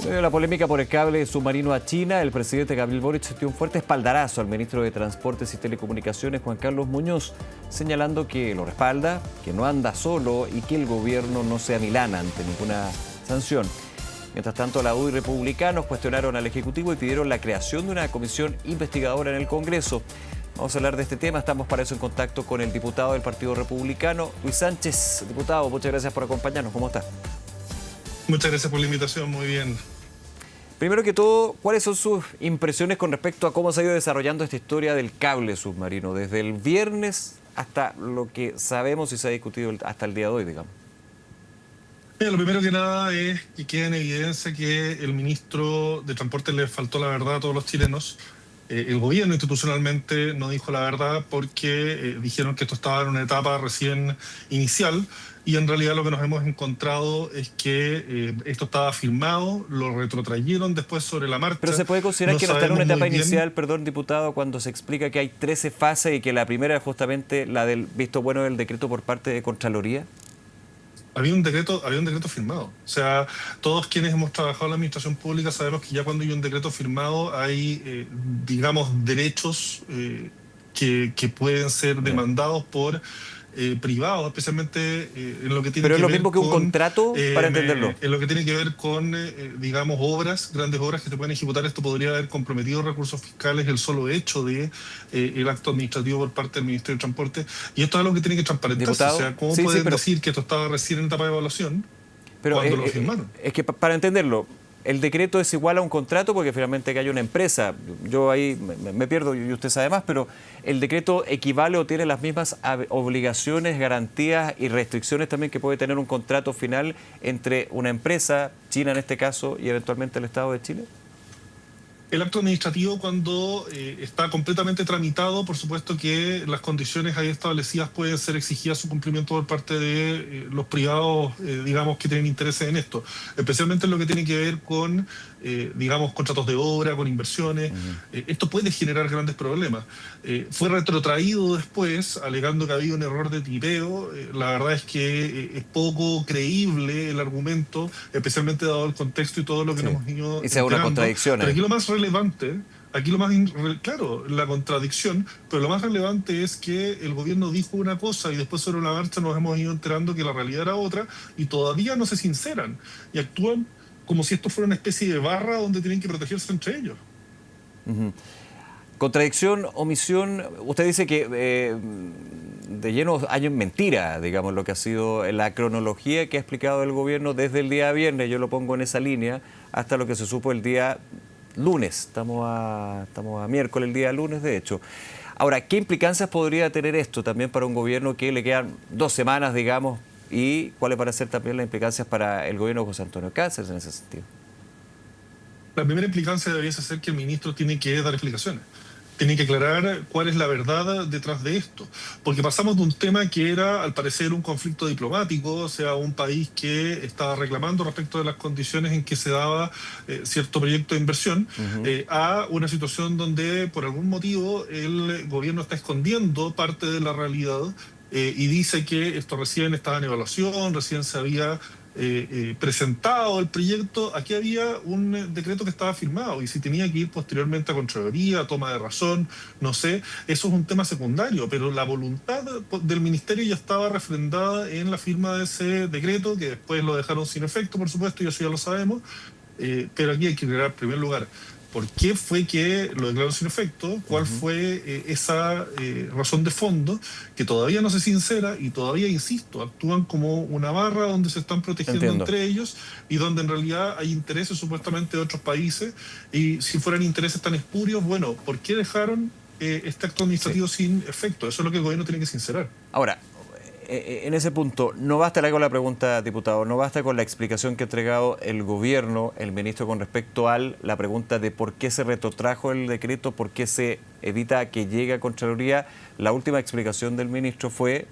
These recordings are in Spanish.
La polémica por el cable submarino a China, el presidente Gabriel Boric dio un fuerte espaldarazo al ministro de Transportes y Telecomunicaciones, Juan Carlos Muñoz, señalando que lo respalda, que no anda solo y que el gobierno no se amilana ante ninguna sanción. Mientras tanto, la UDI y republicanos cuestionaron al Ejecutivo y pidieron la creación de una comisión investigadora en el Congreso. Vamos a hablar de este tema, estamos para eso en contacto con el diputado del Partido Republicano, Luis Sánchez. Diputado, muchas gracias por acompañarnos, ¿cómo está? Muchas gracias por la invitación, muy bien. Primero que todo, ¿cuáles son sus impresiones con respecto a cómo se ha ido desarrollando esta historia del cable submarino, desde el viernes hasta lo que sabemos y se ha discutido hasta el día de hoy, digamos? Mira, lo primero que nada es que quede en evidencia que el ministro de Transporte le faltó la verdad a todos los chilenos. El gobierno institucionalmente no dijo la verdad porque dijeron que esto estaba en una etapa recién inicial y en realidad lo que nos hemos encontrado es que esto estaba firmado, lo retrotrayeron después sobre la marcha. Pero se puede considerar que no está en una etapa inicial, perdón, diputado, cuando se explica que hay 13 fases y que la primera es justamente la del visto bueno del decreto por parte de Contraloría. Había un decreto firmado. O sea, todos quienes hemos trabajado en la administración pública sabemos que ya cuando hay un decreto firmado hay, digamos, derechos que pueden ser demandados por privados, especialmente en lo que tiene que ver con... Pero es lo mismo que un contrato, para entenderlo. En lo que tiene que ver con, digamos, obras, grandes obras que se pueden ejecutar. Esto podría haber comprometido recursos fiscales, el solo hecho de el acto administrativo por parte del Ministerio de Transporte. Y esto es algo que tiene que transparentarse. Diputado, o sea, ¿cómo pueden decir que esto estaba recién en etapa de evaluación cuando lo firmaron? Es que para entenderlo, el decreto es igual a un contrato porque finalmente que hay una empresa. Yo ahí me pierdo y usted sabe más, pero ¿el decreto equivale o tiene las mismas obligaciones, garantías y restricciones también que puede tener un contrato final entre una empresa, China en este caso, y eventualmente el Estado de Chile? El acto administrativo, cuando está completamente tramitado, por supuesto que las condiciones ahí establecidas pueden ser exigidas su cumplimiento por parte de los privados, digamos, que tienen intereses en esto, especialmente en lo que tiene que ver con, digamos, contratos de obra, con inversiones. Esto puede generar grandes problemas. Fue retrotraído después, alegando que había un error de tipeo. La verdad es que es poco creíble el argumento, especialmente dado el contexto y todo lo que nos hemos ido y sea una contradicción. Pero aquí lo más relevante, claro, la contradicción, pero lo más relevante es que el gobierno dijo una cosa y después sobre la marcha nos hemos ido enterando que la realidad era otra y todavía no se sinceran y actúan como si esto fuera una especie de barra donde tienen que protegerse entre ellos. Contradicción, omisión, usted dice que de lleno hay mentira, digamos, lo que ha sido la cronología que ha explicado el gobierno desde el día viernes, yo lo pongo en esa línea, hasta lo que se supo el día lunes. Estamos a miércoles, el día lunes, de hecho. Ahora, ¿qué implicancias podría tener esto también para un gobierno que le quedan 2 semanas, digamos, y cuáles van a ser también las implicancias para el gobierno de José Antonio Cáceres en ese sentido? La primera implicancia debería ser que el ministro tiene que dar explicaciones. Tiene que aclarar cuál es la verdad detrás de esto. Porque pasamos de un tema que era, al parecer, un conflicto diplomático, o sea, un país que estaba reclamando respecto de las condiciones en que se daba cierto proyecto de inversión, a una situación donde, por algún motivo, el gobierno está escondiendo parte de la realidad y dice que esto recién estaba en evaluación, recién se había presentado el proyecto. Aquí había un decreto que estaba firmado y si tenía que ir posteriormente a Contraloría, a toma de razón, no sé, eso es un tema secundario, pero la voluntad del ministerio ya estaba refrendada en la firma de ese decreto, que después lo dejaron sin efecto, por supuesto, y eso ya lo sabemos, pero aquí hay que aclarar en primer lugar ¿por qué fue que lo declaró sin efecto? ¿Cuál fue esa razón de fondo? Que todavía no se sincera y todavía, insisto, actúan como una barra donde se están protegiendo entre ellos y donde en realidad hay intereses supuestamente de otros países y si fueran intereses tan espurios, bueno, ¿por qué dejaron este acto administrativo sin efecto? Eso es lo que el gobierno tiene que sincerar. Ahora, en ese punto, no basta con la pregunta, diputado, no basta con la explicación que ha entregado el gobierno, el ministro, con respecto a la pregunta de por qué se retrotrajo el decreto, por qué se evita que llegue a Contraloría. La última explicación del ministro fue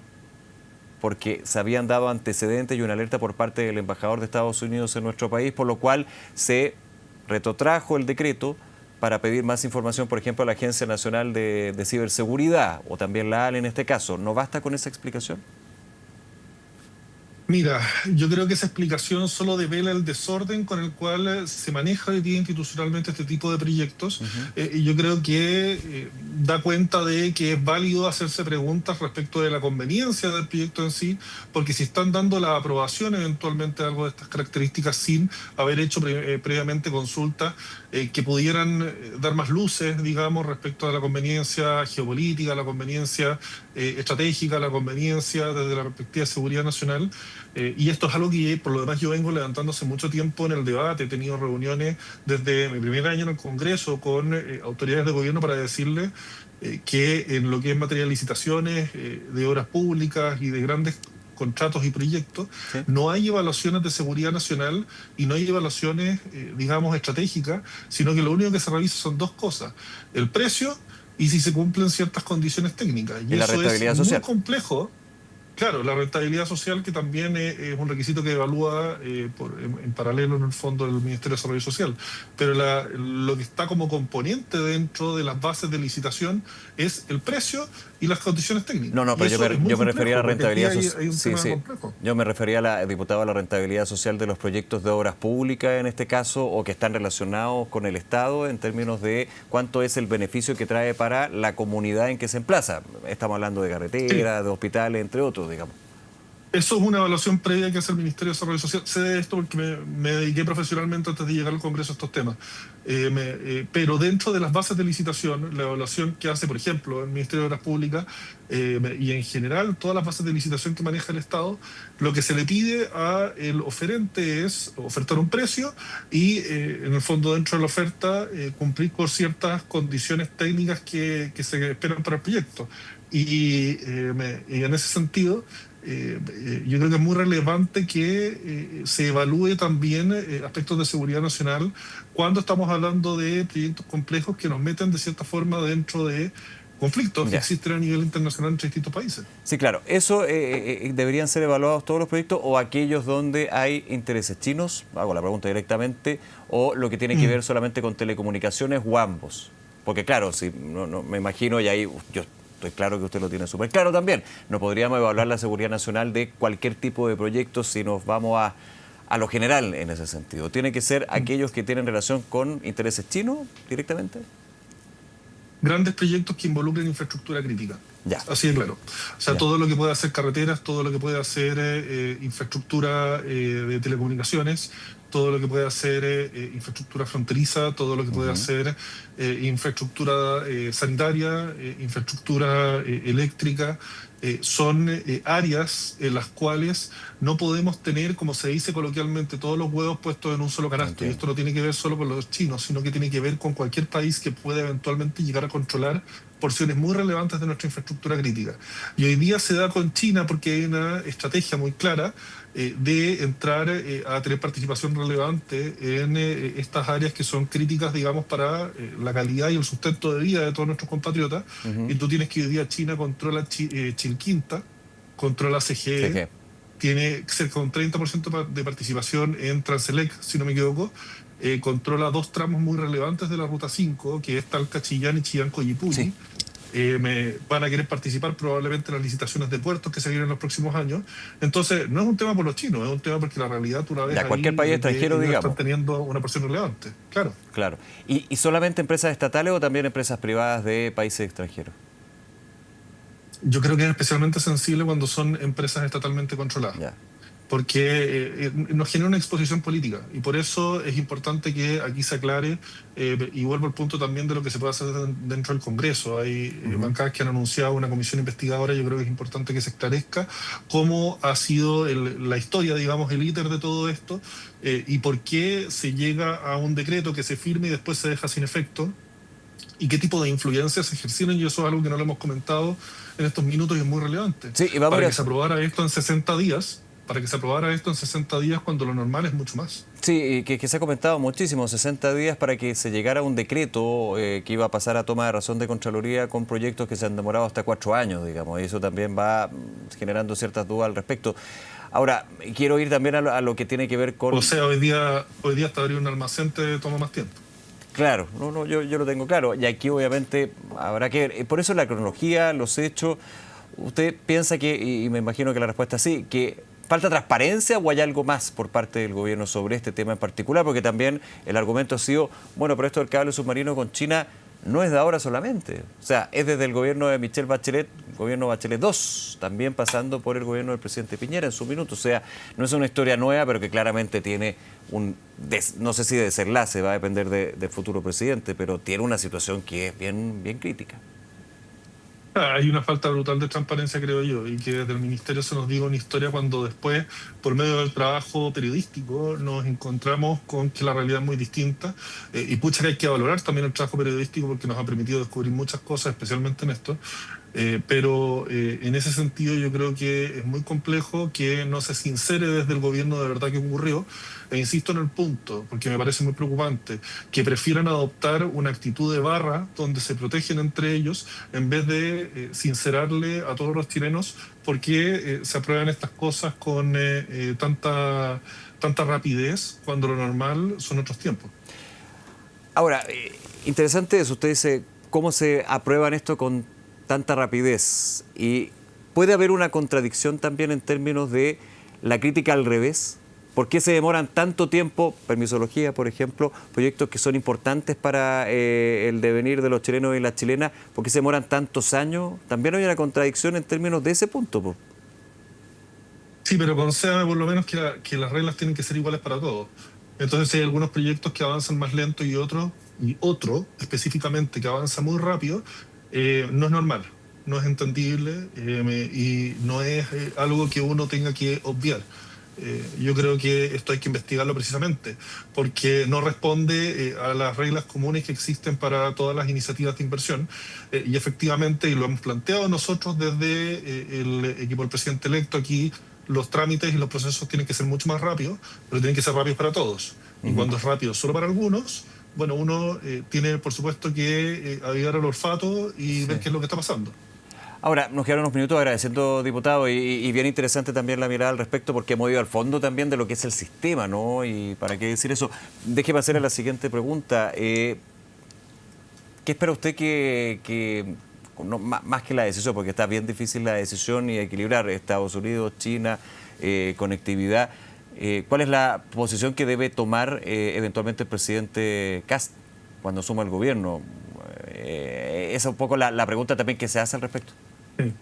porque se habían dado antecedentes y una alerta por parte del embajador de Estados Unidos en nuestro país, por lo cual se retrotrajo el decreto para pedir más información, por ejemplo, a la Agencia Nacional de Ciberseguridad, o también la ANE en este caso. ¿No basta con esa explicación? Mira, yo creo que esa explicación solo devela el desorden con el cual se maneja hoy día institucionalmente este tipo de proyectos. Ujú. Y yo creo que da cuenta de que es válido hacerse preguntas respecto de la conveniencia del proyecto en sí, porque si están dando la aprobación eventualmente de algo de estas características sin haber hecho previamente consultas que pudieran dar más luces, digamos, respecto a la conveniencia geopolítica, la conveniencia estratégica, la conveniencia desde la perspectiva de seguridad nacional. Y esto es algo que por lo demás yo vengo levantando hace mucho tiempo en el debate. He tenido reuniones desde mi primer año en el Congreso con autoridades de gobierno para decirles que en lo que es materia de licitaciones, de obras públicas y de grandes contratos y proyectos, Sí. no hay evaluaciones de seguridad nacional y no hay evaluaciones, digamos, estratégicas, sino que lo único que se revisa son dos cosas: el precio y si se cumplen ciertas condiciones técnicas. Y Y la eso es rentabilidad muy social. complejo. Claro, la rentabilidad social, que también es un requisito que evalúa en paralelo en el fondo del Ministerio de Desarrollo Social. Pero lo que está como componente dentro de las bases de licitación es el precio y las condiciones técnicas. No, no, Y pero eso es muy yo me refería a complejo, la porque aquí rentabilidad hay, social. hay un Sí, tema sí. complejo. Yo me refería, diputado, a la rentabilidad social de los proyectos de obras públicas en este caso, o que están relacionados con el Estado en términos de cuánto es el beneficio que trae para la comunidad en que se emplaza. Estamos hablando de Sí. carreteras, de hospitales, entre otros, digamos. Eso es una evaluación previa que hace el Ministerio de Desarrollo Social. Sé de esto porque me dediqué profesionalmente antes de llegar al Congreso a estos temas. Pero dentro de las bases de licitación, la evaluación que hace, por ejemplo, el Ministerio de Obras Públicas y en general todas las bases de licitación que maneja el Estado, lo que se le pide al oferente es ofertar un precio y, en el fondo, dentro de la oferta, cumplir con ciertas condiciones técnicas que se esperan para el proyecto. Y en ese sentido, yo creo que es muy relevante que se evalúe también aspectos de seguridad nacional cuando estamos hablando de proyectos complejos que nos meten de cierta forma dentro de conflictos que Ya. existen a nivel internacional entre distintos países. Sí, claro. ¿Eso deberían ser evaluados todos los proyectos o aquellos donde hay intereses chinos? Hago la pregunta directamente. ¿O lo que tiene que Mm. ver solamente con telecomunicaciones o ambos? Porque claro, si, no, me imagino, y ahí yo estoy claro que usted lo tiene súper claro también, no podríamos evaluar la seguridad nacional de cualquier tipo de proyectos si nos vamos a lo general en ese sentido. ¿Tiene que ser aquellos que tienen relación con intereses chinos directamente? Grandes proyectos que involucren infraestructura crítica. Ya, Así de claro. O sea, ya. todo lo que puede hacer carreteras, todo lo que puede hacer infraestructura de telecomunicaciones, todo lo que puede hacer infraestructura fronteriza, todo lo que puede Ujú. hacer infraestructura sanitaria, infraestructura eléctrica, son áreas en las cuales no podemos tener, como se dice coloquialmente, todos los huevos puestos en un solo canasto. Y Entiendo. esto no tiene que ver solo con los chinos, sino que tiene que ver con cualquier país que pueda eventualmente llegar a controlar porciones muy relevantes de nuestra infraestructura crítica. Y hoy día se da con China porque hay una estrategia muy clara de entrar a tener participación relevante en estas áreas que son críticas, digamos, para la calidad y el sustento de vida de todos nuestros compatriotas. Y Ujú. tú tienes que hoy día China controla Chilquinta, controla CGE, CG. tiene cerca de un 30% de participación en Transelec, si no me equivoco. Controla dos tramos muy relevantes de la Ruta 5, que es Talca, Chillán y Chillán, Sí. Coyipulli. Van a querer participar probablemente en las licitaciones de puertos que se vienen en los próximos años. Entonces, no es un tema por los chinos, es un tema porque la realidad tú la ves Ya, cualquier ahí país de que extranjero, ellos están digamos. teniendo una porción relevante. Claro. Claro. Y solamente empresas estatales o también empresas privadas de países extranjeros? Yo creo que es especialmente sensible cuando son empresas estatalmente controladas, Ya. porque nos genera una exposición política y por eso es importante que aquí se aclare, y vuelvo al punto también de lo que se puede hacer dentro del Congreso. Hay Ujú. bancadas que han anunciado una comisión investigadora. Yo creo que es importante que se esclarezca cómo ha sido la historia, digamos, el íter de todo esto, y por qué se llega a un decreto que se firme y después se deja sin efecto, y qué tipo de influencias se ejercieron, y eso es algo que no lo hemos comentado en estos minutos y es muy relevante. Sí, y vamos a ir Para a que se eso. aprobara esto en 60 días, para que se aprobara esto en 60 días cuando lo normal es mucho más. Sí, y que se ha comentado muchísimo, 60 días para que se llegara a un decreto que iba a pasar a toma de razón de Contraloría con proyectos que se han demorado hasta 4 años, digamos, y eso también va generando ciertas dudas al respecto. Ahora, quiero ir también a lo que tiene que ver O con... sea, hoy día hasta abrir un almacén te toma más tiempo. Claro, no, yo lo tengo claro, y aquí obviamente habrá que ver. Por eso la cronología, los hechos, usted piensa que, y me imagino que la respuesta es sí, que ¿Falta transparencia o hay algo más por parte del gobierno sobre este tema en particular? Porque también el argumento ha sido, bueno, pero esto del cable submarino con China no es de ahora solamente. O sea, es desde el gobierno de Michelle Bachelet, gobierno Bachelet 2, también pasando por el gobierno del presidente Piñera en su minuto. O sea, no es una historia nueva, pero que claramente tiene no sé si desenlace, va a depender del futuro presidente, pero tiene una situación que es bien, bien crítica. Hay una falta brutal de transparencia, creo yo, y que desde el ministerio se nos diga una historia cuando después, por medio del trabajo periodístico, nos encontramos con que la realidad es muy distinta. Y pucha que hay que valorar también el trabajo periodístico porque nos ha permitido descubrir muchas cosas, especialmente en esto. Pero en ese sentido yo creo que es muy complejo que no se sincere desde el gobierno de verdad que ocurrió. E insisto en el punto, porque me parece muy preocupante, que prefieran adoptar una actitud de barra donde se protegen entre ellos en vez de sincerarle a todos los chilenos por qué se aprueban estas cosas con tanta rapidez cuando lo normal son otros tiempos. Ahora, interesante eso, usted dice, ¿cómo se aprueban esto con tanta rapidez? Y puede haber una contradicción también en términos de la crítica al revés. ¿Por qué se demoran tanto tiempo, permisología, por ejemplo, proyectos que son importantes para el devenir de los chilenos y las chilenas? ¿Por qué se demoran tantos años? También hay una contradicción en términos de ese punto, po. Sí, pero concédame por lo menos que las reglas tienen que ser iguales para todos. Entonces, si hay algunos proyectos que avanzan más lento y otro específicamente que avanza muy rápido, no es normal, no es entendible y no es algo que uno tenga que obviar. Yo creo que esto hay que investigarlo precisamente, porque no responde a las reglas comunes que existen para todas las iniciativas de inversión. Y efectivamente, y lo hemos planteado nosotros desde el equipo del presidente electo aquí, los trámites y los procesos tienen que ser mucho más rápidos, pero tienen que ser rápidos para todos. Y cuando es rápido solo para algunos, bueno, uno tiene por supuesto que avivar el olfato y ver qué es lo que está pasando. Ahora, nos quedan unos minutos agradeciendo, diputado, y bien interesante también la mirada al respecto porque hemos ido al fondo también de lo que es el sistema, ¿no? Y para qué decir eso, déjeme hacerle la siguiente pregunta. ¿Qué espera usted no, más que la decisión, porque está bien difícil la decisión y equilibrar Estados Unidos, China, conectividad? ¿Cuál es la posición que debe tomar eventualmente el presidente Kast cuando asuma el gobierno? Esa es un poco la pregunta también que se hace al respecto. Sí.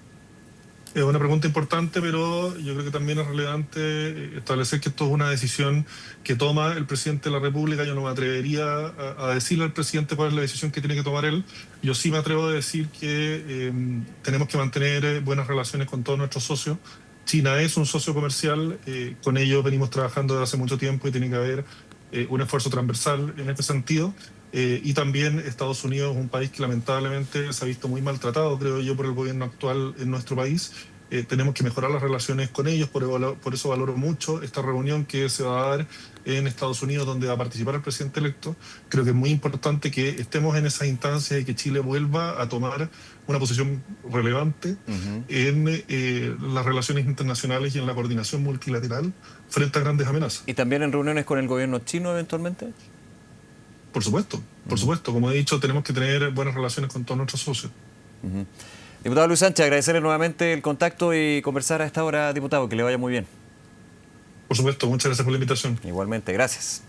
Es una pregunta importante, pero yo creo que también es relevante establecer que esto es una decisión que toma el presidente de la República. Yo no me atrevería a decirle al presidente cuál es la decisión que tiene que tomar él. Yo sí me atrevo a decir que tenemos que mantener buenas relaciones con todos nuestros socios. China es un socio comercial, con ellos venimos trabajando desde hace mucho tiempo y tiene que haber un esfuerzo transversal en este sentido. Y también Estados Unidos es un país que lamentablemente se ha visto muy maltratado, creo yo, por el gobierno actual en nuestro país. Tenemos que mejorar las relaciones con ellos, por eso valoro mucho esta reunión que se va a dar en Estados Unidos, donde va a participar el presidente electo. Creo que es muy importante que estemos en esas instancias y que Chile vuelva a tomar una posición relevante en las relaciones internacionales y en la coordinación multilateral frente a grandes amenazas. ¿Y también en reuniones con el gobierno chino eventualmente? Por supuesto. Como he dicho, tenemos que tener buenas relaciones con todos nuestros socios. Diputado Luis Sánchez, agradecerle nuevamente el contacto y conversar a esta hora, diputado, que le vaya muy bien. Por supuesto, muchas gracias por la invitación. Igualmente, gracias.